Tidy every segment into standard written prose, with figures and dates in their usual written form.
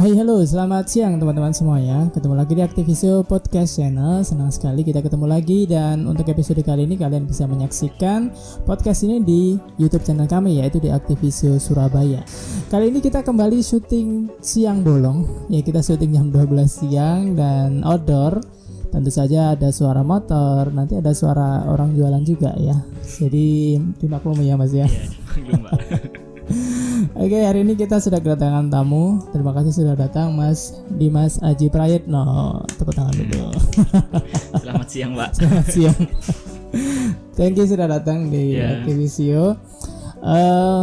Hai halo, selamat siang teman-teman semuanya. Ketemu lagi di Aktivisio Podcast Channel. Senang sekali kita ketemu lagi. Dan untuk episode kali ini kalian bisa menyaksikan podcast ini di YouTube channel kami, yaitu di Aktivisio Surabaya. Kali ini kita kembali syuting siang bolong. Ya, kita syuting jam 12 siang dan outdoor. Tentu saja ada suara motor, nanti ada suara orang jualan juga ya. Jadi dimaklumi ya Mas ya. Iya, Mbak. Oke, hari ini kita sudah kedatangan tamu. Terima kasih sudah datang Mas Dimas Aji Prayitno. Tepuk tangan dulu. Selamat siang, Mbak. Selamat siang. Thank you sudah datang di Aktivisio.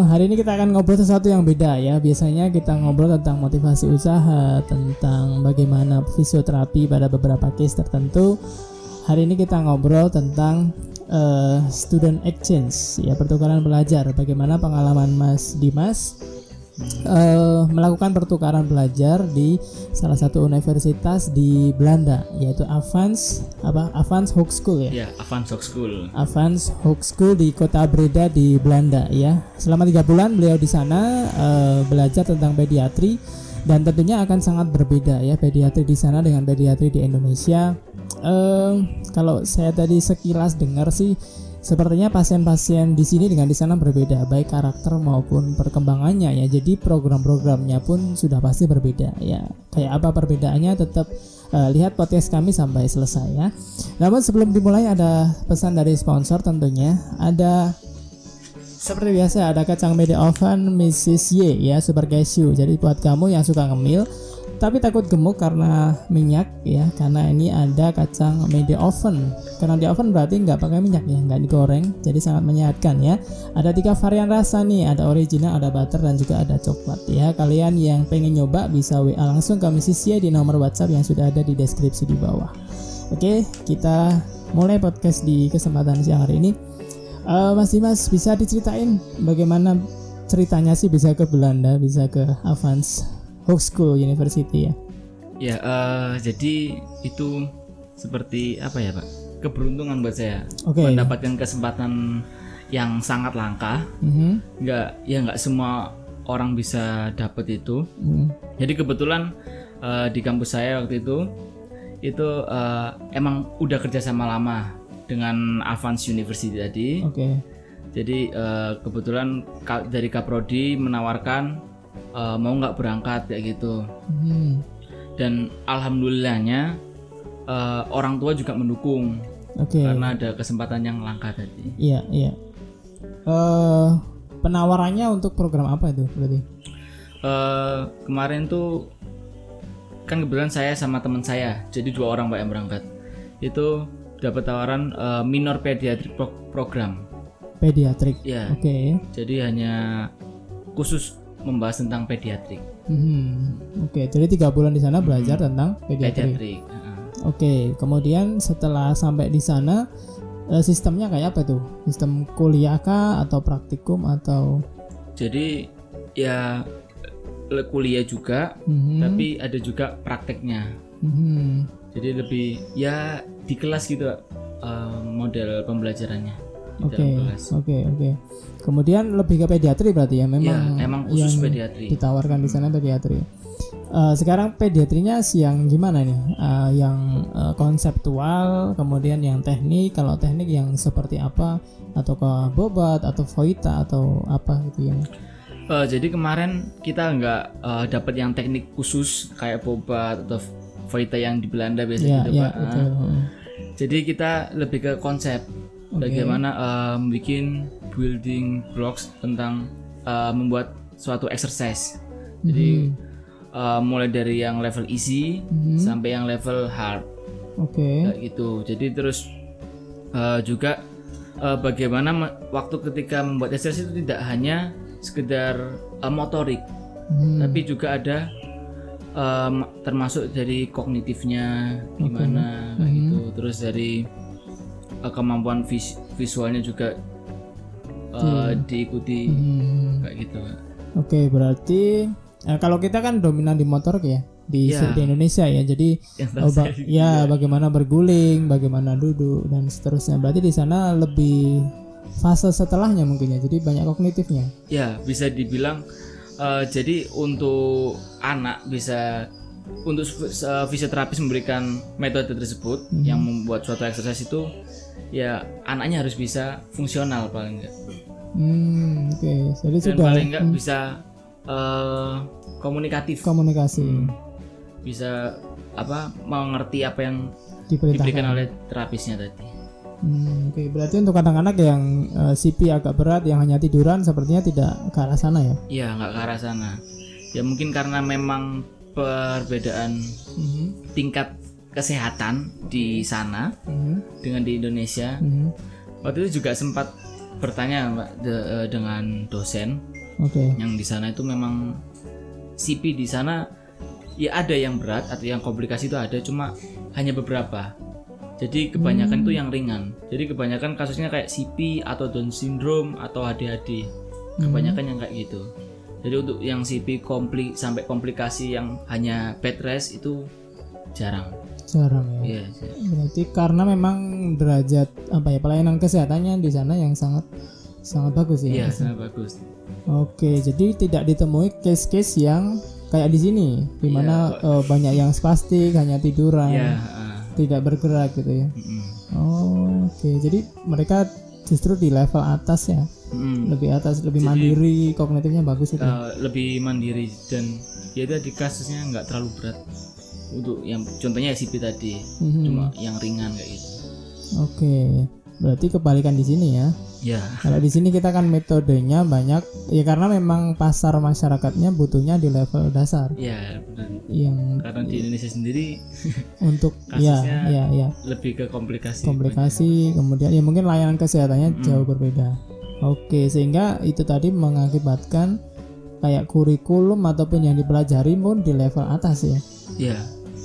Hari ini kita akan ngobrol sesuatu yang beda ya. Biasanya kita ngobrol tentang motivasi usaha, tentang bagaimana fisioterapi pada beberapa case tertentu. Hari ini kita ngobrol tentang student exchange ya, pertukaran pelajar. Bagaimana pengalaman Mas Dimas melakukan pertukaran pelajar di salah satu universitas di Belanda, yaitu Avans Hogeschool ya. Ya, Avans Hogeschool. Avans Hogeschool di kota Breda di Belanda ya. Selama 3 bulan beliau di sana belajar tentang pediatri, dan tentunya akan sangat berbeda ya pediatri di sana dengan pediatri di Indonesia. Kalau saya tadi sekilas dengar sih, sepertinya pasien-pasien di sini dengan di sana berbeda, baik karakter maupun perkembangannya ya. Jadi program-programnya pun sudah pasti berbeda ya. Kayak apa perbedaannya, tetap lihat podcast kami sampai selesai ya. Namun sebelum dimulai ada pesan dari sponsor tentunya. Ada seperti biasa, ada kacang media oven Mrs. Y ya, super cashew. Jadi buat kamu yang suka ngemil tapi takut gemuk karena minyak ya, karena ini ada kacang media oven. Karena di oven berarti nggak pakai minyak ya, nggak digoreng, jadi sangat menyehatkan ya. Ada 3 varian rasa nih, ada original, ada butter, dan juga ada coklat ya. Kalian yang pengen nyoba bisa WA langsung ke Mrs. Y di nomor WhatsApp yang sudah ada di deskripsi di bawah. Oke, kita mulai podcast di kesempatan siang hari ini. Mas Dimas, bisa diceritain bagaimana ceritanya sih bisa ke Belanda, bisa ke Avans Hogeschool University ya? Ya, jadi itu seperti apa ya, Pak? Keberuntungan buat saya. Mendapatkan kesempatan yang sangat langka. Nggak semua orang bisa dapat itu. Jadi kebetulan di kampus saya waktu itu emang udah kerjasama lama dengan Avans University tadi. Jadi kebetulan dari Kaprodi menawarkan mau nggak berangkat kayak gitu. Dan alhamdulillahnya orang tua juga mendukung. Karena ada kesempatan yang langka tadi. Iya. Penawarannya untuk program apa itu berarti? Kemarin tuh kan kebetulan saya sama teman saya, jadi 2 orang Pak yang berangkat. Itu dapat tawaran minor pediatrik program. Pediatrik. Ya. Jadi hanya khusus membahas tentang pediatrik. Jadi 3 bulan di sana belajar tentang pediatrik. Kemudian setelah sampai di sana sistemnya kayak apa tuh? Sistem kuliah kah atau praktikum atau? Jadi ya kuliah juga, tapi ada juga prakteknya. Jadi lebih ya di kelas gitu model pembelajarannya. Kemudian lebih ke pediatri berarti ya, memang khusus pediatri. Ditawarkan di sana pediatri. Sekarang pediatrinya yang gimana nih? Yang konseptual, kemudian yang teknik. Kalau teknik yang seperti apa? Atau ke bobat atau voita atau apa gitu ya? Jadi kemarin kita nggak dapat yang teknik khusus kayak bobat atau voita yang di Belanda biasanya gitu Pak. Jadi kita lebih ke konsep. Bagaimana bikin building blocks tentang membuat suatu exercise. Jadi mulai dari yang level easy sampai yang level hard. Kayak gitu. Jadi terus juga bagaimana waktu ketika membuat exercise itu tidak hanya sekedar motorik, tapi juga ada termasuk dari kognitifnya gimana kayak gitu. Terus dari kemampuan visualnya juga diikuti kayak gitu. Berarti kalau kita kan dominan di motor ya di Indonesia ya. Jadi bagaimana berguling, bagaimana duduk dan seterusnya. Berarti di sana lebih fase setelahnya mungkin ya. Jadi banyak kognitifnya. Ya, bisa dibilang Jadi untuk anak bisa untuk fisioterapis memberikan metode tersebut yang membuat suatu exercise itu ya anaknya harus bisa fungsional paling enggak. Oke. Jadi Dan sudah paling enggak bisa komunikasi. Bisa mengerti apa yang diberikan oleh terapisnya tadi. Oke. Berarti untuk anak-anak yang CP agak berat yang hanya tiduran sepertinya tidak ke arah sana ya? Iya, nggak ke arah sana. Ya mungkin karena memang perbedaan tingkat kesehatan di sana dengan di Indonesia. Waktu itu juga sempat bertanya Mbak dengan dosen. Yang di sana itu memang CP di sana ya ada yang berat atau yang komplikasi itu ada, cuma hanya beberapa. Jadi kebanyakan itu yang ringan. Jadi kebanyakan kasusnya kayak CP atau Down syndrome atau ADHD. Kebanyakan yang kayak gitu. Jadi untuk yang CP sampai komplikasi yang hanya bed rest itu jarang ya. Berarti karena memang derajat pelayanan kesehatannya di sana yang sangat bagus ya. Iya, sangat bagus. Oke, jadi tidak ditemui case-case yang kayak di sini di mana banyak yang spastik, hanya tiduran, tidak bergerak gitu ya. Oke, jadi mereka justru di level atas ya. Lebih atas, lebih jadi, mandiri, kognitifnya bagus itu. Lebih mandiri dan ya tadi kasusnya nggak terlalu berat. Untuk yang contohnya SCP tadi, cuma yang ringan kayak gitu. Oke, berarti kebalikan di sini ya. Ya. Kalau di sini kita kan metodenya banyak ya karena memang pasar masyarakatnya butuhnya di level dasar. Ya, benar. Karena di Indonesia sendiri untuk kasusnya lebih ke komplikasi, kemudian ya mungkin layanan kesehatannya jauh berbeda. Oke, sehingga itu tadi mengakibatkan kayak kurikulum ataupun yang dipelajari pun di level atas ya. Iya.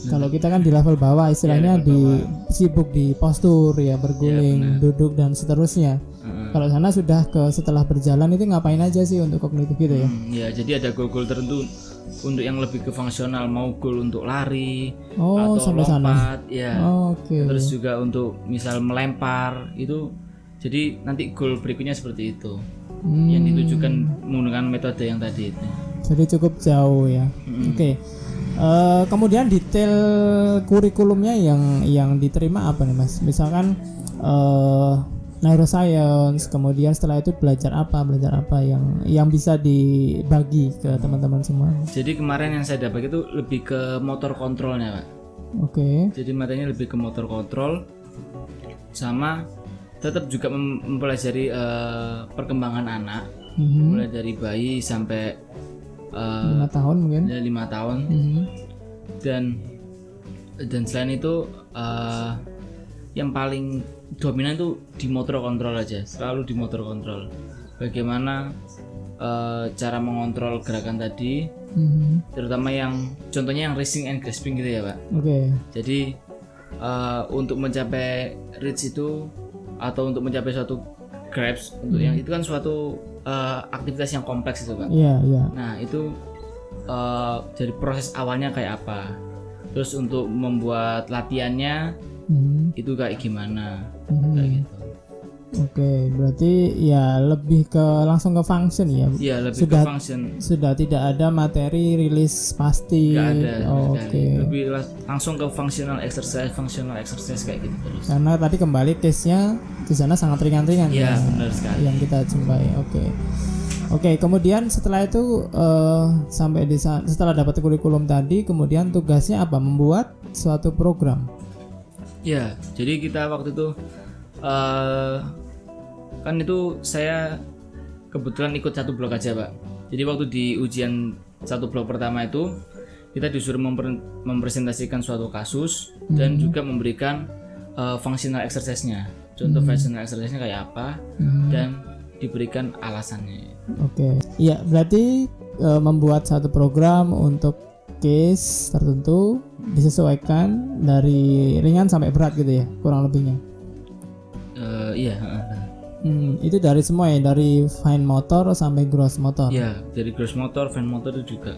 Kalau kita kan di level bawah istilahnya sibuk di postur ya, berguling, duduk dan seterusnya. Kalau sana sudah setelah berjalan itu ngapain aja sih untuk kognitif gitu ya? Ya, jadi ada goal-goal tertentu untuk yang lebih ke fungsional, mau goal untuk lari atau sampai lompat, sana. ya. Terus juga untuk misal melempar itu. Jadi nanti goal berikutnya seperti itu. Yang ditujukan menggunakan metode yang tadi itu. Jadi cukup jauh ya. Oke. Kemudian detail kurikulumnya yang diterima apa nih Mas? Misalkan neuroscience, kemudian setelah itu belajar apa yang bisa dibagi ke teman-teman semua. Jadi kemarin yang saya dapat itu lebih ke motor kontrolnya Pak. Jadi materinya lebih ke motor kontrol sama tetap juga mempelajari perkembangan anak, mulai dari bayi sampai 5 tahun mungkin. 5 tahun. Dan selain itu yang paling dominan itu di motor kontrol aja, selalu di motor kontrol. Bagaimana cara mengontrol gerakan tadi, terutama yang contohnya yang raising and grasping gitu ya Pak. Jadi untuk mencapai reach itu atau untuk mencapai suatu grabs, untuk yang itu kan suatu aktivitas yang kompleks itu Pak. Nah itu dari proses awalnya kayak apa, terus untuk membuat latihannya itu kayak gimana, kayak gitu. Berarti ya lebih ke langsung ke function ya. Iya, lebih ke function. Sudah tidak ada materi rilis pasti. Gak ada. Lebih langsung ke functional exercise kayak gitu terus. Karena tadi kembali case-nya di sana sangat ringan-ringan. Iya, benar sekali. Yang kita jumpai. Oke, kemudian setelah itu setelah dapat kurikulum tadi, kemudian tugasnya apa? Membuat suatu program. Ya, jadi kita waktu itu kan itu saya kebetulan ikut satu blok aja Pak. Jadi waktu di ujian satu blok pertama itu kita disuruh mempresentasikan suatu kasus dan juga memberikan functional exercise-nya. Contoh functional exercise-nya kayak apa dan diberikan alasannya. Iya, berarti membuat satu program untuk case tertentu disesuaikan dari ringan sampai berat gitu ya, kurang lebihnya. Iya. Itu dari semua ya, dari fine motor sampai gross motor. Iya, dari gross motor, fine motor itu juga.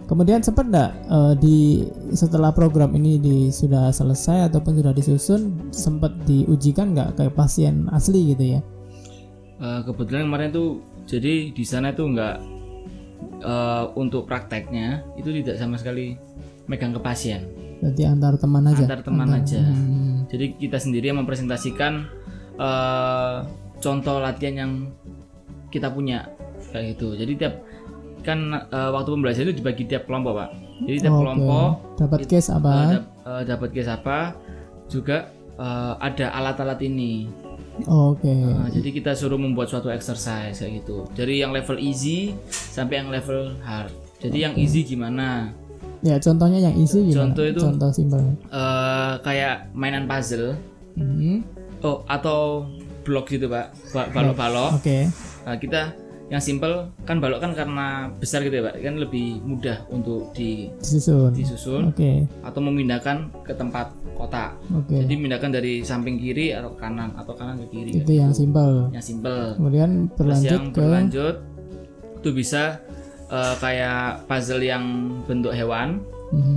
Kemudian sempat nggak setelah program ini sudah selesai ataupun sudah disusun, sempat diujikan nggak kayak pasien asli gitu ya? Kebetulan kemarin tuh jadi di sana tuh nggak untuk prakteknya itu tidak sama sekali megang ke pasien. Berarti antar teman aja. Antar teman aja. Jadi kita sendiri yang mempresentasikan contoh latihan yang kita punya kayak gitu. Jadi tiap kan waktu pembelajaran itu dibagi tiap kelompok, Pak. Jadi tiap kelompok dapat case apa? Dapat case apa, juga ada alat-alat ini. Jadi kita suruh membuat suatu exercise kayak gitu. Dari yang level easy sampai yang level hard. Jadi yang easy gimana? Ya contohnya yang easy gimana? Contoh itu contoh simpel. Kayak mainan puzzle. Atau blok gitu, Pak. Balok-balok. Nah, kita yang simple kan balok kan karena besar gitu ya, Pak, kan lebih mudah untuk disusun. Atau memindahkan ke tempat kotak. Jadi memindahkan dari samping kiri atau kanan ke kiri. Itu yang simple. Kemudian berlanjut itu bisa kayak puzzle yang bentuk hewan.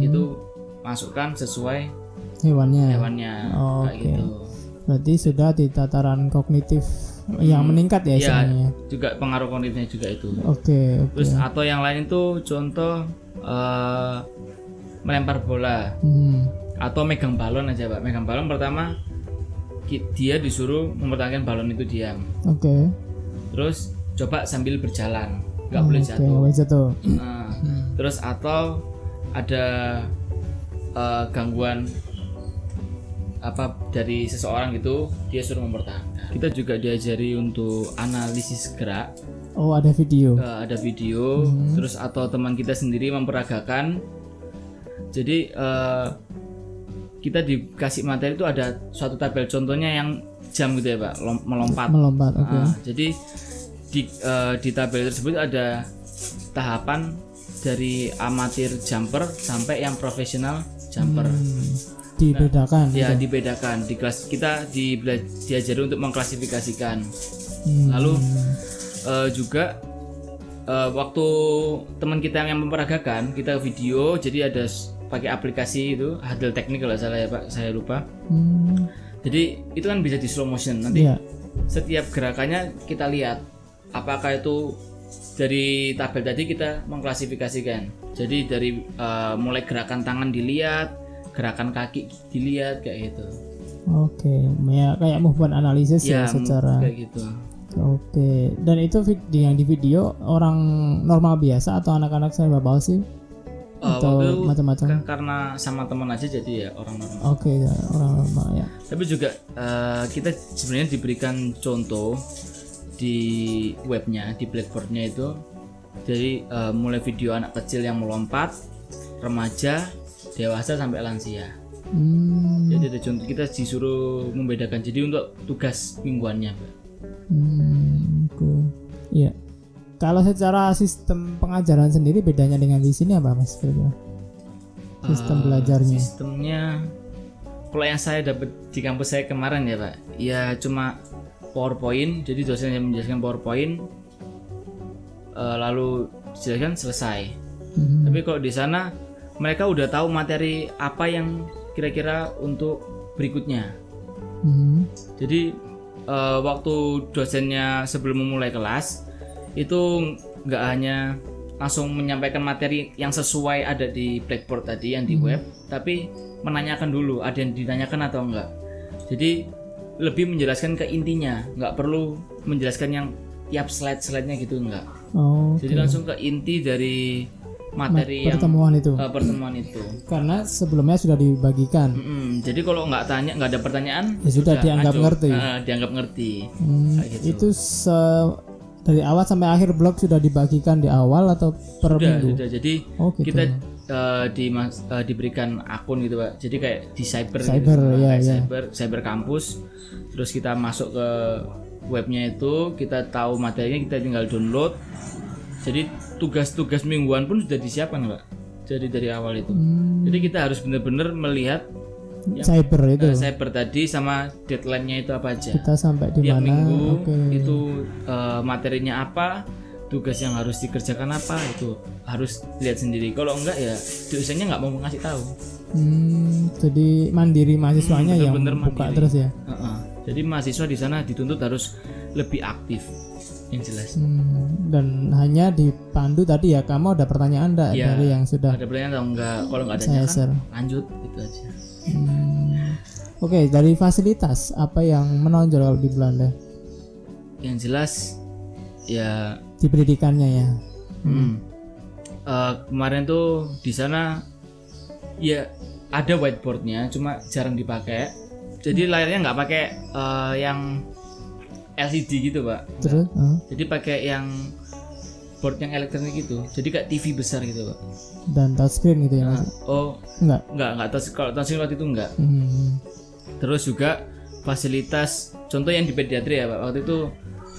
Itu masukkan sesuai hewannya. Kayak gitu. Berarti sudah di tataran kognitif yang meningkat ya istilahnya. Juga pengaruh kognitifnya juga itu. Terus atau yang lain itu contoh melempar bola. Atau megang balon aja, Pak. Megang balon pertama dia disuruh mempertahankan balon itu diam. Terus coba sambil berjalan, nggak boleh jatuh. Terus atau ada gangguan apa dari seseorang gitu, dia suruh mempertahankan. Kita juga diajari untuk analisis gerak. Ada video. Ada video. Terus atau teman kita sendiri memperagakan. Jadi kita dikasih materi itu ada suatu tabel contohnya yang jam gitu ya, Pak, melompat. Jadi di tabel tersebut ada tahapan dari amatir jumper sampai yang profesional jumper. Dibedakan. Dibedakan. Di kelas kita diajari untuk mengklasifikasikan. Lalu juga waktu teman kita yang memperagakan, kita video, jadi ada pakai aplikasi itu Hadel Teknik kalau salah ya, Pak, saya lupa. Jadi itu kan bisa di slow motion. Nanti setiap gerakannya kita lihat apakah itu dari tabel tadi kita mengklasifikasikan. Jadi dari mulai gerakan tangan dilihat, gerakan kaki dilihat kayak gitu. Ya kayak movement analysis ya secara kayak gitu. Dan itu yang di video orang normal biasa atau anak-anak saya bawa sih? Atau macam-macam? Kan karena sama teman aja jadi ya orang normal. Orang normal ya. Tapi juga kita sebenarnya diberikan contoh di webnya, di blackboardnya itu. Jadi mulai video anak kecil yang melompat, remaja, dewasa sampai lansia. Jadi ada contoh, kita disuruh membedakan. Jadi untuk tugas mingguannya, Pak. Iya. Kalau secara sistem pengajaran sendiri bedanya dengan di sini apa, Mas? Sistem belajarnya. Sistemnya, kalau yang saya dapat di kampus saya kemarin ya, Pak, ya cuma PowerPoint. Jadi dosen yang menjelaskan PowerPoint, lalu dijelaskan selesai. Tapi kalau di sana mereka udah tahu materi apa yang kira-kira untuk berikutnya. Jadi waktu dosennya sebelum memulai kelas itu nggak hanya langsung menyampaikan materi yang sesuai ada di blackboard tadi yang di web, tapi menanyakan dulu ada yang ditanyakan atau enggak. Jadi lebih menjelaskan ke intinya, nggak perlu menjelaskan yang tiap slide-nya gitu, enggak. Jadi langsung ke inti dari materi pertemuan itu. Karena sebelumnya sudah dibagikan. Jadi kalau nggak ada pertanyaan, ya sudah dianggap ngerti. Dianggap ngerti. Itu Gitu. dari awal sampai akhir blog sudah dibagikan di awal atau per minggu? Sudah. Jadi kita diberikan akun gitu, Pak. Jadi kayak di cyber kampus. Terus kita masuk ke webnya itu, kita tahu materinya, kita tinggal download. Jadi tugas-tugas mingguan pun sudah disiapkan, Pak. Jadi dari awal itu. Jadi kita harus benar-benar melihat cyber tadi sama deadline-nya itu apa aja. Kita sampai di mana? Minggu itu materinya apa, tugas yang harus dikerjakan apa, itu harus lihat sendiri. Kalau enggak ya dosennya nggak mau ngasih tahu. Jadi mandiri mahasiswanya yang buka terus ya. Jadi mahasiswa di sana dituntut harus lebih aktif yang jelas. Dan hanya dipandu tadi ya, kamu ada pertanyaan enggak Ya, dari yang sudah ada pertanyaan atau enggak? Kalau enggak ada saya kan share. lanjut gitu aja. Oke, dari fasilitas apa yang menonjol kalau di Belanda? Yang jelas ya Di pendidikannya ya. kemarin tuh di sana ya ada whiteboardnya, cuma jarang dipakai. Jadi layarnya nggak pakai yang LCD gitu pak. Terus? Jadi pakai yang board yang elektronik gitu. Jadi kayak TV besar gitu pak. Dan touchscreen gitu ya? Enggak. Kalau touchscreen waktu itu enggak. Terus juga fasilitas, contoh yang di pediatri ya pak. Waktu itu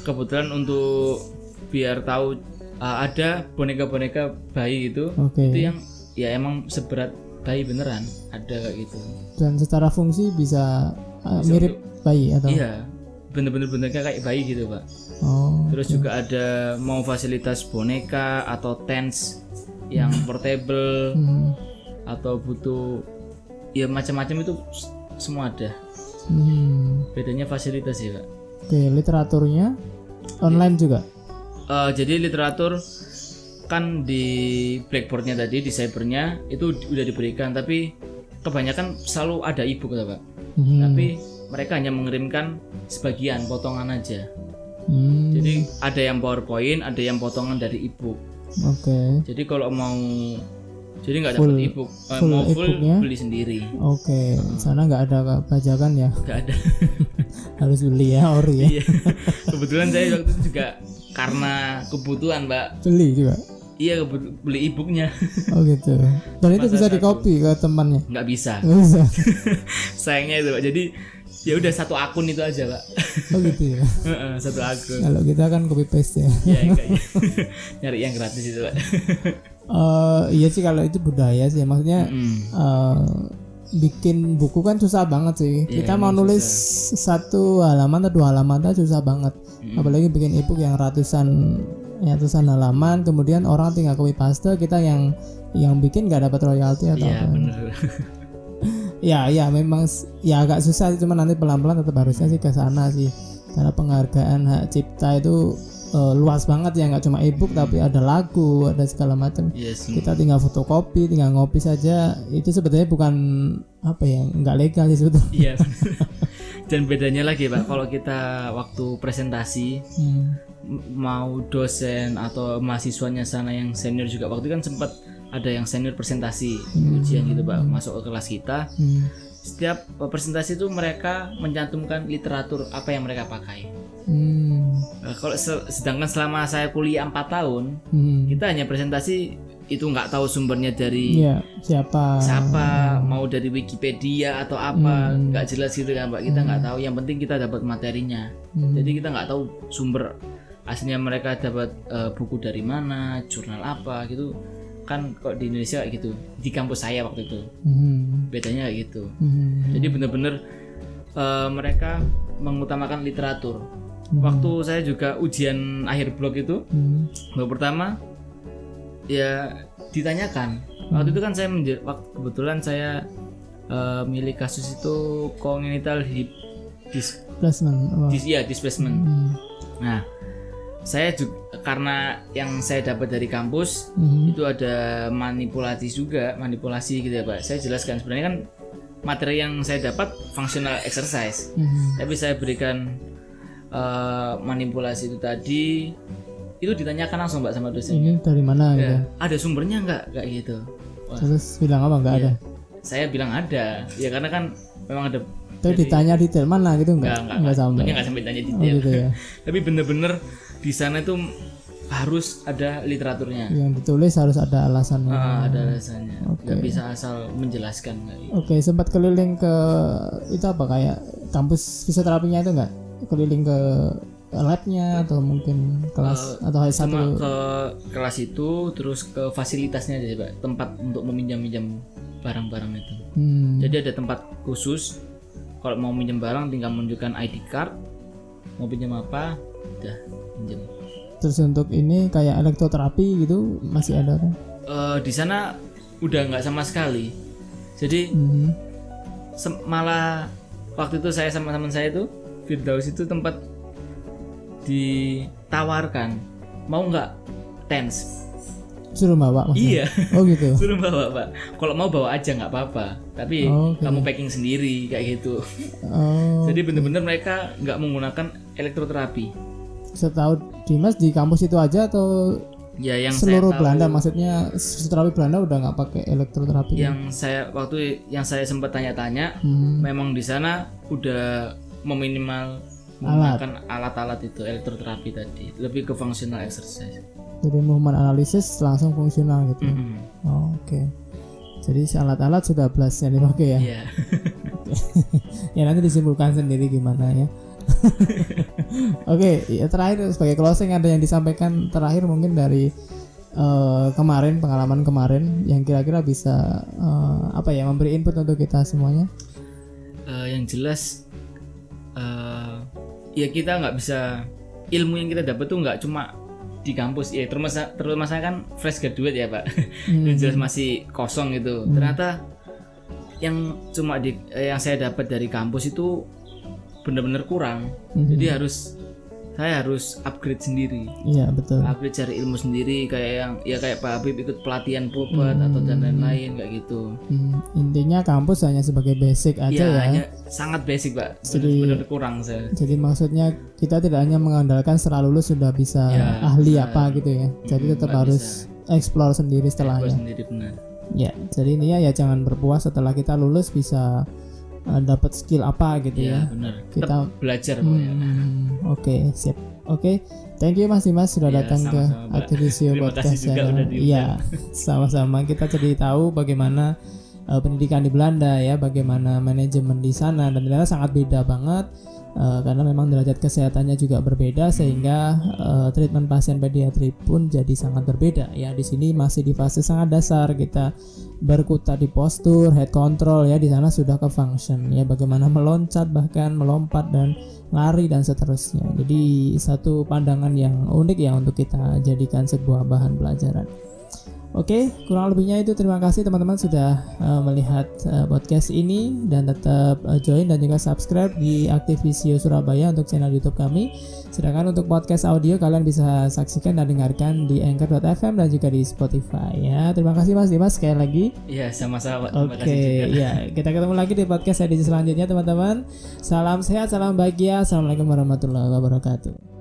kebetulan untuk biar tahu ada boneka-boneka bayi gitu. Itu yang ya emang seberat bayi beneran, ada kayak gitu. Dan secara fungsi bisa mirip bayi atau? Iya, bener-bener kayak bayi gitu pak. Terus juga ada mau fasilitas boneka atau tents yang portable atau butuh ya macam-macam itu semua ada. Bedanya fasilitas ya pak. Oke, literaturnya online juga? Jadi literatur kan di blackboardnya tadi, di cybernya itu udah diberikan, tapi kebanyakan selalu ada ebook ya pak. Tapi mereka hanya mengirimkan sebagian potongan aja. Jadi ada yang PowerPoint, ada yang potongan dari ebook. Jadi kalau mau jadi nggak dapat ebook, mau full beli sendiri. Sana nggak ada bajakan ya? Nggak ada. Harus beli ya, ori ya. Iya. Kebetulan saya waktu itu juga karena kebutuhan mbak. Beli juga? Iya, beli e-booknya. Gitu. Dan itu bisa di-copy ke temannya? Nggak bisa. Sayangnya itu pak. Jadi ya udah satu akun itu aja pak. Gitu ya. Satu akun. Kalau kita kan copy paste ya. Iya enggak. Nyari yang gratis itu pak. Iya sih, kalau itu budaya sih. Maksudnya bikin buku kan susah banget sih. Kita mau nulis susah. 1 halaman atau 2 halaman aja susah banget. Apalagi bikin e-book yang ratusan halaman, kemudian orang tinggal copy paste, kita yang bikin nggak dapat royalti atau apa. Ya memang ya agak susah, cuma nanti pelan-pelan tetap harusnya sih ke sana sih, karena penghargaan hak cipta itu luas banget ya, nggak cuma e-book tapi ada lagu, ada segala macam. Kita tinggal fotokopi, tinggal ngopi saja, itu sebetulnya bukan apa ya, nggak legal sih sebetulnya. Iya. Dan bedanya lagi pak, kalau kita waktu presentasi mau dosen atau mahasiswanya sana yang senior juga, waktu itu kan sempat ada yang senior presentasi ujian gitu pak, masuk ke kelas kita. Setiap presentasi itu mereka mencantumkan literatur apa yang mereka pakai. Kalau sedangkan selama saya kuliah 4 tahun, kita hanya presentasi itu nggak tahu sumbernya dari siapa, mau dari Wikipedia atau apa, nggak jelas gitu kan pak. Kita nggak tahu, yang penting kita dapat materinya. Jadi kita nggak tahu sumber aslinya mereka dapat buku dari mana, jurnal apa gitu kan. Kok di Indonesia kayak gitu, di kampus saya waktu itu bedanya kayak gitu. Jadi benar-benar mereka mengutamakan literatur. Waktu saya juga ujian akhir blok itu, blok pertama ya ditanyakan. Waktu itu kan saya kebetulan saya milih kasus itu congenital hip displacement. Nah, saya juga karena yang saya dapat dari kampus itu ada manipulasi gitu ya Pak. Saya jelaskan sebenarnya kan materi yang saya dapat functional exercise, tapi saya berikan manipulasi itu tadi. Itu ditanyakan langsung mbak sama dosen. Ini dari mana ya? Ada sumbernya nggak kayak gitu? Terus bilang apa? Nggak ada? Saya bilang ada, ya karena kan memang ada. Tapi ditanya detail mana gitu nggak sampai? Nggak sampai tanya detail. Gitu ya. Tapi bener-bener di sana itu harus ada literaturnya. Yang ditulis harus ada alasannya. Ada alasannya. Nggak bisa asal menjelaskan. Oke, sempat keliling ke itu apa kayak kampus fisioterapinya itu nggak? Keliling ke labnya atau mungkin kelas atau hanya satu ke kelas itu, terus ke fasilitasnya aja pak, tempat untuk meminjam barang-barang itu. Jadi ada tempat khusus, kalau mau minjem barang tinggal menunjukkan ID card, mau pinjam apa udah pinjam. Terus untuk ini kayak elektroterapi gitu masih ada kan? Di sana udah nggak sama sekali. Jadi malah waktu itu saya sama teman saya itu Firdaus itu tempat ditawarkan mau nggak TENS. Suruh bawa maksudnya? Iya. Oh gitu. Suruh bawa Pak. Kalau mau bawa aja nggak apa-apa. Tapi kamu packing sendiri kayak gitu. Jadi bener-bener mereka nggak menggunakan elektroterapi. Setahu Dimas di kampus itu aja atau ya yang seluruh saya tahu, Belanda? Maksudnya fisioterapi Belanda udah nggak pakai elektroterapi? Yang saya sempat tanya-tanya, memang di sana udah meminimal menggunakan alat-alat itu elektroterapi tadi, lebih ke functional exercise. Jadi movement analisis langsung fungsional gitu. Oke. Jadi alat-alat sudah belas yang dipakai ya. Iya. Ya nanti disimpulkan sendiri gimana ya. Oke, ya terakhir sebagai closing ada yang disampaikan terakhir mungkin dari pengalaman kemarin yang kira-kira bisa memberi input untuk kita semuanya. Yang jelas ya kita nggak bisa, ilmu yang kita dapat tuh nggak cuma di kampus ya, terutama saya kan fresh graduate ya Pak. Yang jelas masih kosong gitu. Ternyata yang yang saya dapat dari kampus itu benar-benar kurang. Jadi saya harus upgrade sendiri. Iya betul. Upgrade cari ilmu sendiri kayak Pak Habib ikut pelatihan Pobat atau dan lain-lain kayak gitu. Intinya kampus hanya sebagai basic aja ya. Hanya sangat basic Pak. Benar-benar kurang saya. Jadi maksudnya kita tidak hanya mengandalkan setelah lulus sudah bisa ahli apa gitu ya. Jadi tetap harus explore sendiri setelahnya. Explore sendiri benar. Ya, jadi ini ya jangan berpuas setelah kita lulus bisa dapat skill apa gitu ya. Benar. Kita belajar pokoknya. Oke, siap. Oke, thank you Mas Dimas sudah datang ke Aktivisio Podcast Channel. Iya, sama-sama kita jadi tahu bagaimana pendidikan di Belanda ya, bagaimana manajemen di sana, dan ternyata sangat beda banget. Karena memang derajat kesehatannya juga berbeda sehingga treatment pasien pediatri pun jadi sangat berbeda ya. Di sini masih di fase sangat dasar, kita berkutat di postur, head control ya, di sana sudah ke function ya, bagaimana meloncat bahkan melompat dan lari dan seterusnya. Jadi satu pandangan yang unik ya untuk kita jadikan sebuah bahan pelajaran. Oke, kurang lebihnya itu terima kasih teman-teman sudah melihat podcast ini, dan tetap join dan juga subscribe di Aktivisio Surabaya untuk channel YouTube kami. Sedangkan untuk podcast audio kalian bisa saksikan dan dengarkan di Anchor.fm dan juga di Spotify ya. Terima kasih Mas Dimas sekali lagi. Iya, sama-sama. Oke, ya kita ketemu lagi di podcast edisi selanjutnya teman-teman. Salam sehat, salam bahagia. Assalamualaikum warahmatullahi wabarakatuh.